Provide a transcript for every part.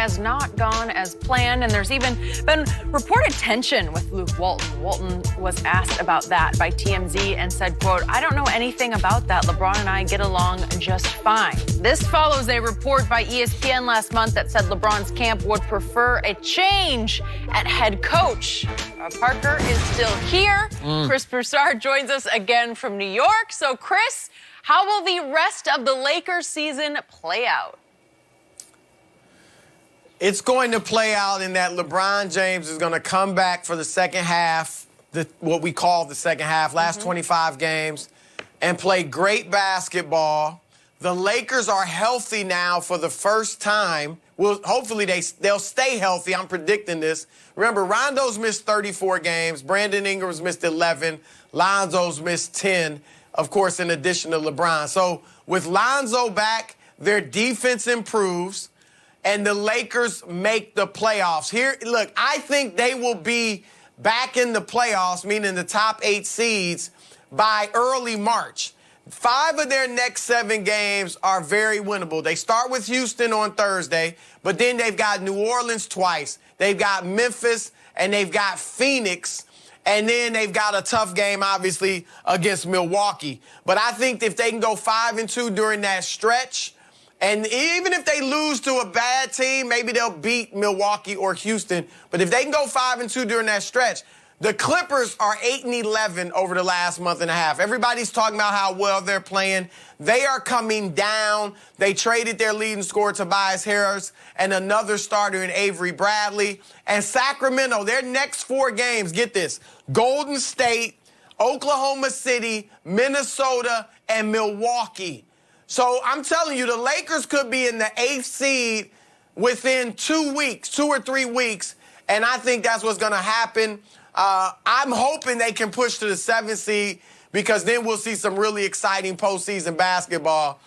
has not gone as planned, and there's even been reported tension with Luke Walton. Walton was asked about that by TMZ and said, quote, "I don't know anything about that. LeBron and I get along just fine." This follows a report by ESPN last month that said LeBron's camp would prefer a change at head coach. Parker is still here. Chris Broussard joins us again from New York. So, Chris, how will the rest of the Lakers season play out? It's going to play out in that LeBron James is going to come back for the second half, what we call the second half, last 25 games, and play great basketball. The Lakers are healthy now for the first time. Well, hopefully they'll stay healthy. I'm predicting this. Remember, Rondo's missed 34 games. Brandon Ingram's missed 11. Lonzo's missed 10, of course, in addition to LeBron. So with Lonzo back, their defense improves, and the Lakers make the playoffs. Here, look, I think they will be back in the playoffs, meaning the top 8 seeds, by early March. 5 of their next 7 games are very winnable. They start with Houston on Thursday, but then they've got New Orleans twice. They've got Memphis, and they've got Phoenix, and then they've got a tough game, obviously, against Milwaukee. But I think if they can go 5-2 during that stretch, and even if they lose to a bad team, maybe they'll beat Milwaukee or Houston. But if they can go 5-2 during that stretch, the Clippers are 8-11 over the last month and a half. Everybody's talking about how well they're playing. They are coming down. They traded their leading scorer, Tobias Harris, and another starter in Avery Bradley. And Sacramento, their next 4 games, get this, Golden State, Oklahoma City, Minnesota, and Milwaukee. So I'm telling you, the Lakers could be in the 8th seed within 2 weeks, 2 or 3 weeks, and I think that's what's going to happen. I'm hoping they can push to the 7th seed because then we'll see some really exciting postseason basketball.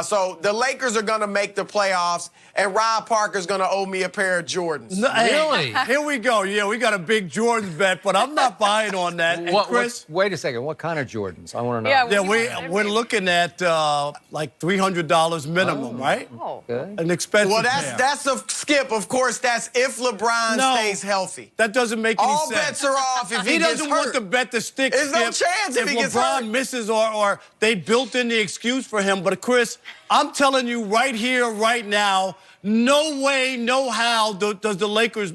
So the Lakers are going to make the playoffs, and Rob Parker's going to owe me a pair of Jordans. No, really? Here we go. Yeah, we got a big Jordan bet, but I'm not buying on that. And Chris, wait a second. What kind of Jordans? I want to know. Yeah, we're looking at like $300 minimum, right? Oh, good. An expensive Well, pair. that's a skip. Of course, that's if LeBron stays healthy. That doesn't make any All sense. bets are off if he gets doesn't hurt. want the bet to stick. There's no Skip, chance if he gets LeBron hurt. misses or they built in the excuse for him. But, Chris, I'm telling you right here, right now, no way, no how do the Lakers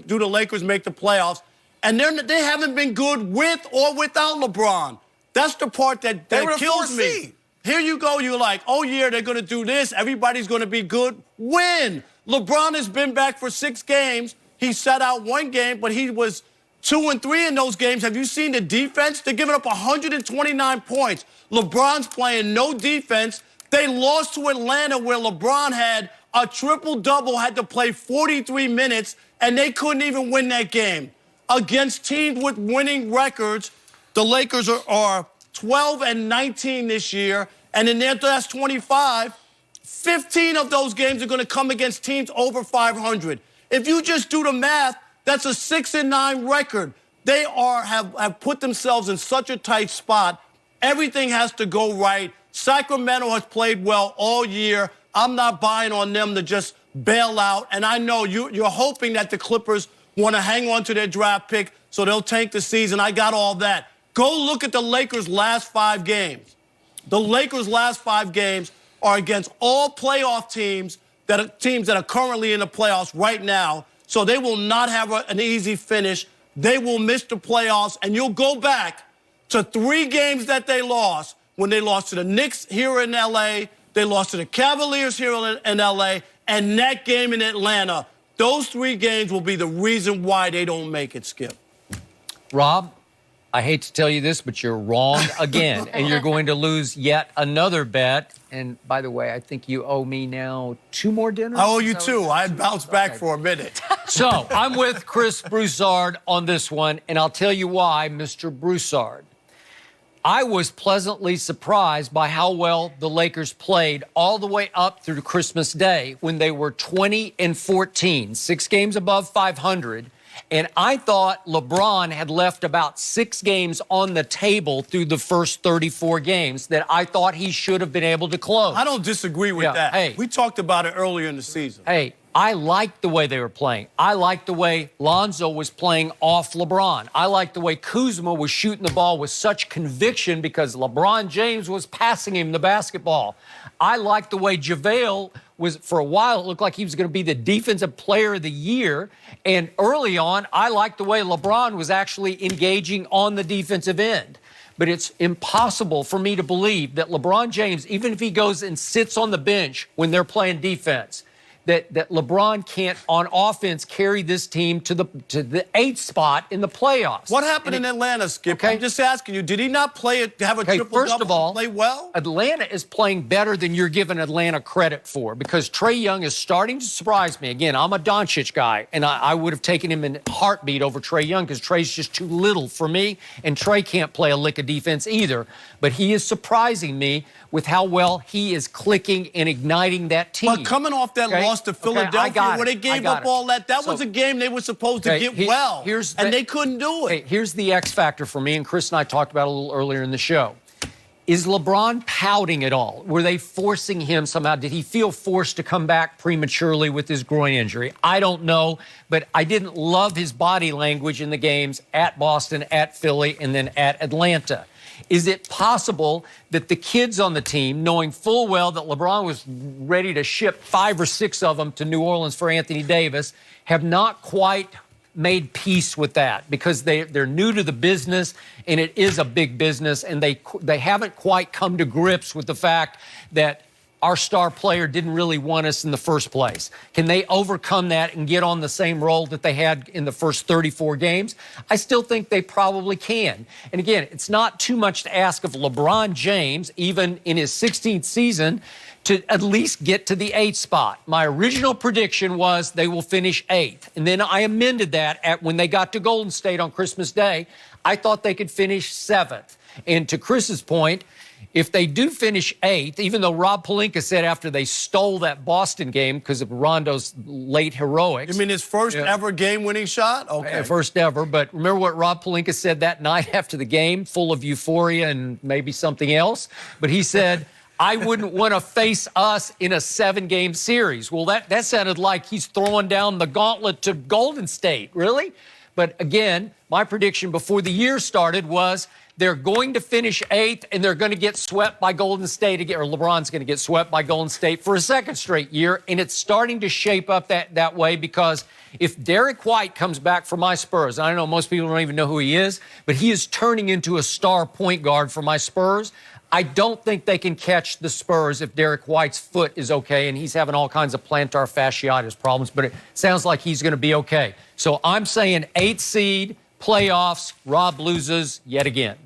make the playoffs. And they haven't been good with or without LeBron. That's the part that kills me. Here you go. You're like, oh, yeah, they're going to do this. Everybody's going to be good. When? LeBron has been back for 6 games. He sat out 1 game, but he was 2-3 in those games. Have you seen the defense? They're giving up 129 points. LeBron's playing no defense. They lost to Atlanta where LeBron had a triple-double, had to play 43 minutes, and they couldn't even win that game. Against teams with winning records, the Lakers are 12-19 this year, and in their last 25, 15 of those games are going to come against teams over 500. If you just do the math, that's a 6-9 record. They have put themselves in such a tight spot. Everything has to go right. Sacramento has played well all year. I'm not buying on them to just bail out. And I know you're hoping that the Clippers want to hang on to their draft pick so they'll tank the season. I got all that. Go look at the Lakers' last 5 games. The Lakers' last 5 games are against all playoff teams that are currently in the playoffs right now. So they will not have an easy finish. They will miss the playoffs. And you'll go back to 3 games that they lost when they lost to the Knicks here in L.A., they lost to the Cavaliers here in L.A., and that game in Atlanta. Those 3 games will be the reason why they don't make it, Skip. Rob, I hate to tell you this, but you're wrong again, and you're going to lose yet another bet. And by the way, I think you owe me now 2 more dinners. I owe you 2. I bounced back for a minute. So I'm with Chris Broussard on this one, and I'll tell you why, Mr. Broussard. I was pleasantly surprised by how well the Lakers played all the way up through Christmas Day when they were 20-14, 6 games above 500. And I thought LeBron had left about 6 games on the table through the first 34 games that I thought he should have been able to close. I don't disagree with that. Hey, we talked about it earlier in the season. Hey, I liked the way they were playing. I liked the way Lonzo was playing off LeBron. I liked the way Kuzma was shooting the ball with such conviction because LeBron James was passing him the basketball. I liked the way JaVale was, for a while, it looked like he was going to be the defensive player of the year. And early on, I liked the way LeBron was actually engaging on the defensive end. But it's impossible for me to believe that LeBron James, even if he goes and sits on the bench when they're playing defense, that LeBron can't, on offense, carry this team to the 8th spot in the playoffs. What happened in Atlanta, Skip? Okay. I'm just asking you, did he not play it, have a triple-double, first of all, play well? Atlanta is playing better than you're giving Atlanta credit for because Trae Young is starting to surprise me. Again, I'm a Doncic guy, and I would have taken him in a heartbeat over Trae Young because Trae's just too little for me, and Trae can't play a lick of defense either. But he is surprising me with how well he is clicking and igniting that team. But coming off that loss to Philadelphia, where they gave up all that, that was a game they were supposed to get well, and they couldn't do it. Here's the X factor for me, and Chris and I talked about it a little earlier in the show. Is LeBron pouting at all? Were they forcing him somehow? Did he feel forced to come back prematurely with his groin injury? I don't know, but I didn't love his body language in the games at Boston, at Philly, and then at Atlanta. Is it possible that the kids on the team, knowing full well that LeBron was ready to ship 5 or 6 of them to New Orleans for Anthony Davis, have not quite made peace with that because they're new to the business, and it is a big business, and they haven't quite come to grips with the fact that our star player didn't really want us in the first place. Can they overcome that and get on the same roll that they had in the first 34 games? I still think they probably can. And again, it's not too much to ask of LeBron James, even in his 16th season, to at least get to the 8th spot. My original prediction was they will finish 8th. And then I amended that when they got to Golden State on Christmas Day. I thought they could finish 7th. And to Chris's point, if they do finish 8th, even though Rob Pelinka said after they stole that Boston game because of Rondo's late heroics. You mean his first ever game-winning shot? Okay. First ever. But remember what Rob Pelinka said that night after the game, full of euphoria and maybe something else? But he said, I wouldn't want to face us in a 7-game series. Well, that sounded like he's throwing down the gauntlet to Golden State. Really? But again, my prediction before the year started was they're going to finish 8th, and they're going to get swept by Golden State again, or LeBron's going to get swept by Golden State for a 2nd straight year, and it's starting to shape up that way because if Derek White comes back for my Spurs, and I know most people don't even know who he is, but he is turning into a star point guard for my Spurs. I don't think they can catch the Spurs if Derek White's foot is okay, and he's having all kinds of plantar fasciitis problems, but it sounds like he's going to be okay. So I'm saying 8th seed, playoffs, Rob loses yet again.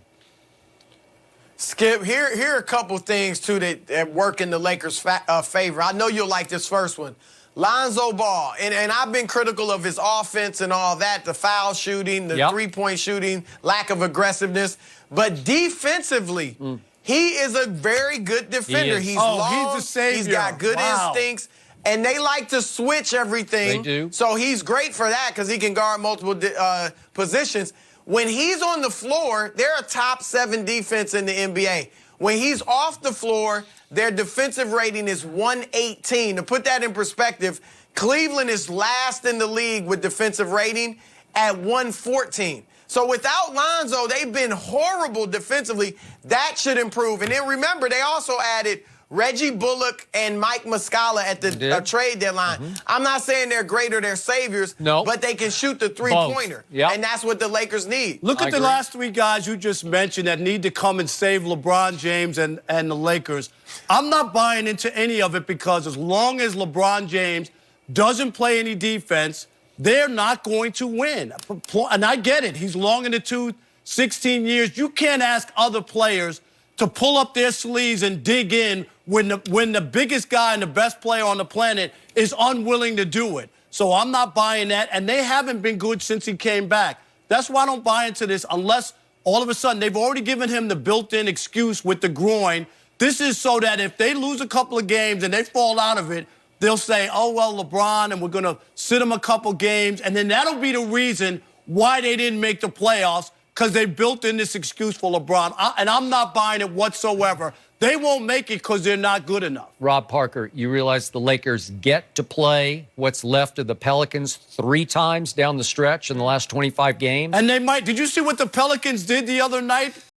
Skip, here are a couple things, too, that work in the Lakers' favor. I know you'll like this first one. Lonzo Ball, and I've been critical of his offense and all that, the foul shooting, the three-point shooting, lack of aggressiveness. But defensively, he is a very good defender. He's long, he's a savior. He's got good instincts. And they like to switch everything. They do. So he's great for that because he can guard multiple positions. When he's on the floor, they're a top 7 defense in the NBA. When he's off the floor, their defensive rating is 118. To put that in perspective, Cleveland is last in the league with defensive rating at 114. So without Lonzo, they've been horrible defensively. That should improve. And then remember, they also added Reggie Bullock and Mike Muscala at the trade deadline. I'm not saying they're great or they're saviors, but they can shoot the three-pointer. And that's what the Lakers need. Look at the last 3 guys you just mentioned that need to come and save LeBron James and the Lakers. I'm not buying into any of it because as long as LeBron James doesn't play any defense, they're not going to win. And I get it. He's long in the tooth, 16 years. You can't ask other players to pull up their sleeves and dig in when the biggest guy and the best player on the planet is unwilling to do it. So I'm not buying that, and they haven't been good since he came back. That's why I don't buy into this unless all of a sudden they've already given him the built-in excuse with the groin. This is so that if they lose a couple of games and they fall out of it, they'll say, oh, well, LeBron, and we're going to sit him a couple games, and then that'll be the reason why they didn't make the playoffs, because they built in this excuse for LeBron. And I'm not buying it whatsoever. They won't make it because they're not good enough. Rob Parker, you realize the Lakers get to play what's left of the Pelicans 3 times down the stretch in the last 25 games? And they might. Did you see what the Pelicans did the other night?